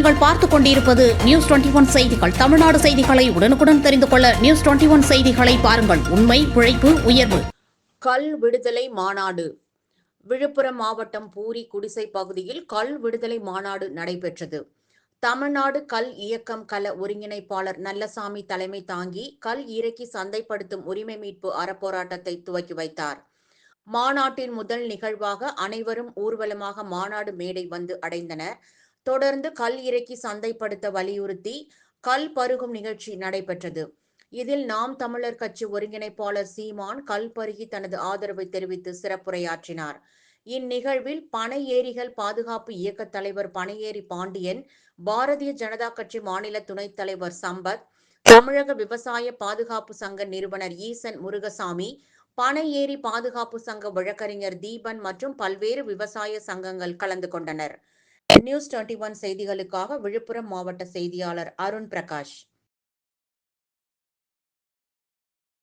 நீங்கள் பார்த்துக் கொண்டிருப்பது நியூஸ் 21 செய்திகள். தமிழ்நாடு செய்திகளை உடனுக்குடன் தெரிந்து கொள்ள நியூஸ் 21 செய்திகளை பாருங்கள். உண்மை, உழைப்பு, உயர்வு. கல் விடுதலை மாநாடு. விழுப்புரம் மாவட்டம் பூரி குடிசை பகுதியில் கல் விடுதலை மாநாடு நடைபெற்றது. தமிழ்நாடு கல் இயக்கம் கள ஒருங்கிணைப்பாளர் நல்லசாமி தலைமை தாங்கி கல் இறக்கி சந்தைப்படுத்தும் உரிமை மீட்பு அறப்போராட்டத்தை துவக்கி வைத்தார். மாநாட்டின் முதல் நிகழ்வாக அனைவரும் ஊர்வலமாக மாநாடு மேடை வந்து அடைந்தனர். தொடர்ந்து கல் இறக்கி சந்தைப்படுத்த வலியுறுத்தி கல் பருகும் நிகழ்ச்சி நடைபெற்றது. இதில் நாம் தமிழர் கட்சி ஒருங்கிணைப்பாளர் சீமான் கல் பருகி தனது ஆதரவை தெரிவித்து சிறப்புரையாற்றினார். இந்நிகழ்வில் பனை ஏரிகள் பாதுகாப்பு இயக்க தலைவர் பனையேரி பாண்டியன், பாரதிய ஜனதா கட்சி மாநில துணைத் தலைவர் சம்பத், தமிழக விவசாய பாதுகாப்பு சங்க நிறுவனர் ஈசன் முருகசாமி, பனை ஏரி பாதுகாப்பு சங்க வழக்கறிஞர் தீபன் மற்றும் பல்வேறு விவசாய சங்கங்கள் கலந்து கொண்டனர். நியூஸ் 21 செய்திகளுக்காக விழுப்புரம் மாவட்ட செய்தியாளர் அருண் பிரகாஷ்.